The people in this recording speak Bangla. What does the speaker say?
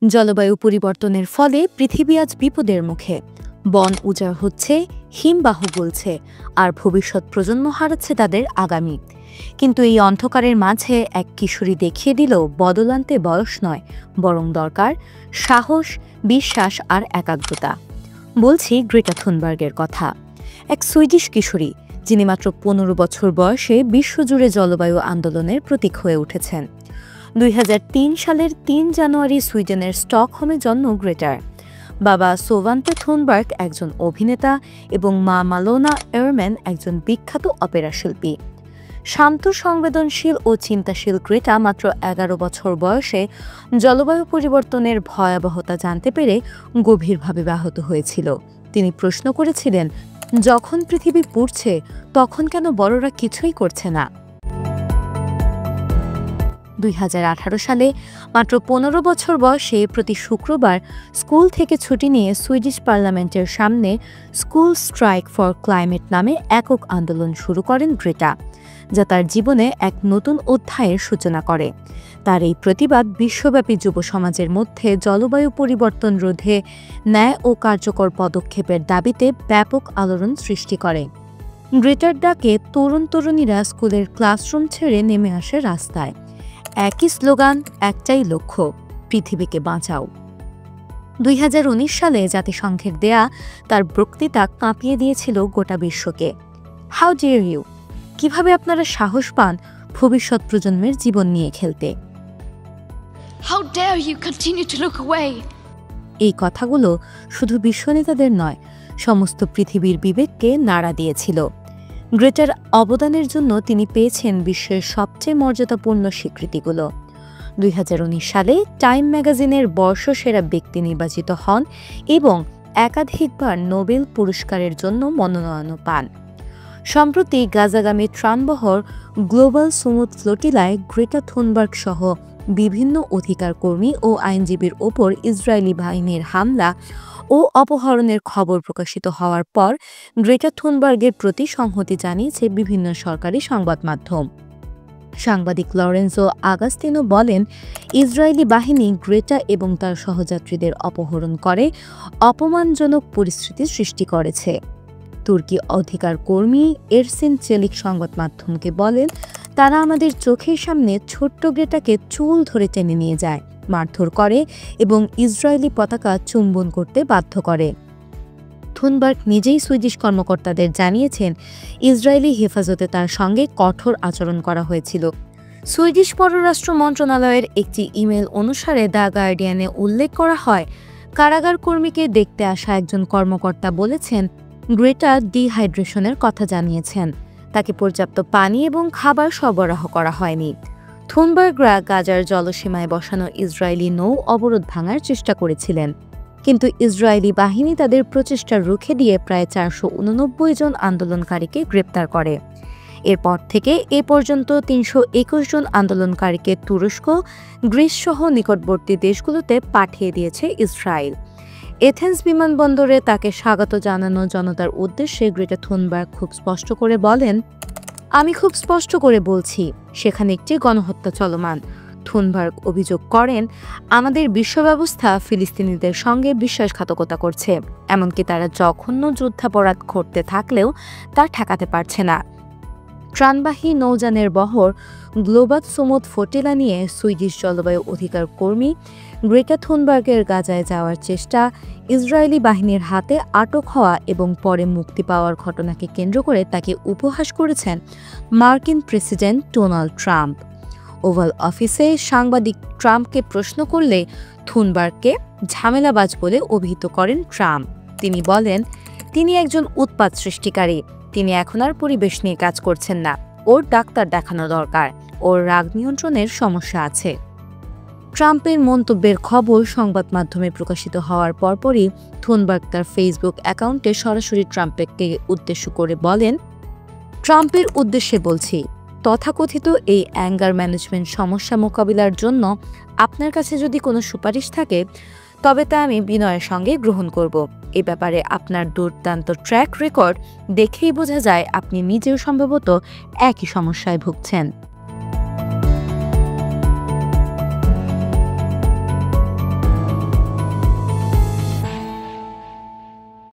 জলবায়ু পরিবর্তনের ফলে পৃথিবী আজ বিপদের মুখে। বন উজাড় হচ্ছে, হিমবাহ গলছে, আর ভবিষ্যৎ প্রজন্ম হারাচ্ছে তাদের আগামী। কিন্তু এই অন্ধকারের মাঝে এক কিশোরী দেখিয়ে দিল বদল আনতে বয়স নয়, বরং দরকার সাহস, বিশ্বাস আর একাগ্রতা। বলছি গ্রেটা থুনবার্গের কথা, এক সুইডিশ কিশোরী যিনি মাত্র ১৫ বছর বয়সে বিশ্বজুড়ে জলবায়ু আন্দোলনের প্রতীক হয়ে উঠেছেন। ২০০৩ সালের ৩ জানুয়ারি সুইডেনের স্টকহোমে জন্ম গ্রেটার। বাবা সোভান্তে থুনবার্গ একজন অভিনেতা এবং মা মালোনা এরম্যান একজন বিখ্যাত অপেরা শিল্পী। শান্ত, সংবেদনশীল ও চিন্তাশীল গ্রেটা মাত্র ১১ বছর বয়সে জলবায়ু পরিবর্তনের ভয়াবহতা জানতে পেরে গভীরভাবে ব্যাহত হয়েছিল। তিনি প্রশ্ন করেছিলেন, যখন পৃথিবী পুড়ছে তখন কেন বড়রা কিছুই করছে না? ২০১৮ সালে মাত্র ১৫ বছর বয়সে প্রতি শুক্রবার স্কুল থেকে ছুটি নিয়ে সুইডিশ পার্লামেন্টের সামনে স্কুল স্ট্রাইক ফর ক্লাইমেট নামে একক আন্দোলন শুরু করেন গ্রেটা, যা তার জীবনে এক নতুন অধ্যায়ের সূচনা করে। তার এই প্রতিবাদ বিশ্বব্যাপী যুব সমাজের মধ্যে জলবায়ু পরিবর্তন রোধে ন্যায় ও কার্যকর পদক্ষেপের দাবিতে ব্যাপক আলোড়ন সৃষ্টি করে। গ্রেটার ডাকে তরুণ-তরুণীরা স্কুলের ক্লাসরুম ছেড়ে নেমে আসে রাস্তায়। একই স্লোগান, একটাই লক্ষ্য, পৃথিবীকে বাঁচাও। ২০১৯ সালে জাতিসংঘের দেয়া তার বক্তৃতা কাঁপিয়ে দিয়েছিল গোটা বিশ্বকে। How dare you! কিভাবে আপনারা সাহস পান ভবিষ্যৎ প্রজন্মের জীবন নিয়ে খেলতে? How dare you continue to look away? এই কথাগুলো শুধু বিশ্বনেতাদের নয়, সমস্ত পৃথিবীর বিবেককে নাড়া দিয়েছিল। গ্রেটার অবদানের জন্য তিনি পেয়েছেন বিশ্বের সবচেয়ে মর্যাদাপূর্ণ স্বীকৃতিগুলো। ২০১৯ সালে টাইম ম্যাগাজিনের বর্ষসেরা ব্যক্তি নির্বাচিত হন এবং একাধিকবার নোবেল পুরস্কারের জন্য মনোনয়ন পান। সম্প্রতি গাজাগামী ত্রাণবহর গ্লোবাল সুমুদ ফ্লোটিলায় গ্রেটা থুনবার্গ সহ বিভিন্ন অধিকার কর্মী ও আইনজীবীর ওপর ইসরায়েলি বাহিনীর হামলা ও অপহরণের খবর প্রকাশিত হওয়ার পর গ্রেটা থুনবার্গের প্রতি সংহতি জানিয়েছে বিভিন্ন সরকারি সংবাদ মাধ্যম। সাংবাদিক লরেন্জো আগাস্তিনো বলেন, ইসরায়েলি বাহিনী গ্রেটা এবং তার সহযাত্রীদের অপহরণ করে অপমানজনক পরিস্থিতি সৃষ্টি করেছে। তুর্কি অধিকার কর্মী এরসিন চেলিক সংবাদ মাধ্যমকে বলেন, তারা আমাদের চোখের সামনে ছোট্ট গ্রেটাকে চুল ধরে টেনে নিয়ে যায়, মারধর করে এবং ইসরায়েলি পতাকা চুম্বন করতে বাধ্য করে। থুনবার্গ নিজেই সুইডিশ কর্মকর্তাদের জানিয়েছেন, ইসরায়েলি হেফাজতে তার সঙ্গে কঠোর আচরণ করা হয়েছিল। সুইডিশ পররাষ্ট্র মন্ত্রণালয়ের একটি ইমেল অনুসারে দ্য গার্ডিয়ানে উল্লেখ করা হয়, কারাগার কর্মীকে দেখতে আসা একজন কর্মকর্তা বলেছেন, গ্রেটা ডিহাইড্রেশনের কথা জানিয়েছেন। তাকে পর্যাপ্ত পানি এবং খাবার সরবরাহ করা হয়নি। থুনবার্গরা গাজার জলসীমায় বসানো ইসরায়েলি নৌ অবরোধ ভাঙার চেষ্টা করেছিলেন, কিন্তু ইসরায়েলি বাহিনী তাদের প্রচেষ্টা রুখে দিয়ে প্রায় ৪৮৯ জন আন্দোলনকারীকে গ্রেপ্তার করে। এরপর থেকে এ পর্যন্ত ৩২১ জন আন্দোলনকারীকে তুরস্ক, গ্রিস সহ নিকটবর্তী দেশগুলোতে পাঠিয়ে দিয়েছে ইসরায়েল। এথেন্স বিমানবন্দরে তাকে স্বাগত জানানো জনতার উদ্দেশ্যে গ্রেটা থুনবার্গ খুব স্পষ্ট করে বলেন, আমি খুব স্পষ্ট করে বলছি, সেখানে একটি গণহত্যা চলমান। থুনবার্গ অভিযোগ করেন, আমাদের বিশ্ব ব্যবস্থা ফিলিস্তিনিদের সঙ্গে বিশ্বাসঘাতকতা করছে, এমনকি তারা জঘন্য যুদ্ধাপরাধ করতে থাকলেও তা ঠেকাতে পারছে না। ত্রাণবাহী নৌযানের বহর গ্লোবাল সুমুদ ফ্লোটিলা নিয়ে সুইডিশ জলবায়ু অধিকার কর্মী গ্রেটা থুনবার্গের গাজায় যাওয়ার চেষ্টা, ইসরায়েলি বাহিনীর হাতে আটক হওয়া এবং পরে মুক্তি পাওয়ার ঘটনাকে কেন্দ্র করে তাকে উপহাস করেছেন মার্কিন প্রেসিডেন্ট ডোনাল্ড ট্রাম্প। ওভাল অফিসে সাংবাদিক ট্রাম্পকে প্রশ্ন করলে থুনবার্গকে ঝামেলাবাজ বলে অভিহিত করেন ট্রাম্প। তিনি বলেন, তিনি একজন উৎপাত সৃষ্টিকারী, তিনি এখন আর পরিবেশ নিয়ে কাজ করছেন না, ওর ডাক্তার দেখানো দরকার, ওর রাগ নিয়ন্ত্রণের সমস্যা আছে। ট্রাম্পের মন্তব্যের খবর সংবাদ মাধ্যমে প্রকাশিত হওয়ার পরপরই থুনবার্গ তার ফেসবুক অ্যাকাউন্টে সরাসরি ট্রাম্পকে উদ্দেশ্য করে বলেন, ট্রাম্পের উদ্দেশ্যে বলছি, তথাকথিত এই অ্যাঙ্গার ম্যানেজমেন্ট সমস্যা মোকাবিলার জন্য আপনার কাছে যদি কোনো সুপারিশ থাকে তবে তা আমি বিনয়ের সঙ্গে গ্রহণ করব। এ ব্যাপারে আপনার দুর্দান্ত ট্র্যাক রেকর্ড দেখেই বোঝা যায় আপনি নিজেও সম্ভবত একই সমস্যায় ভুগছেন।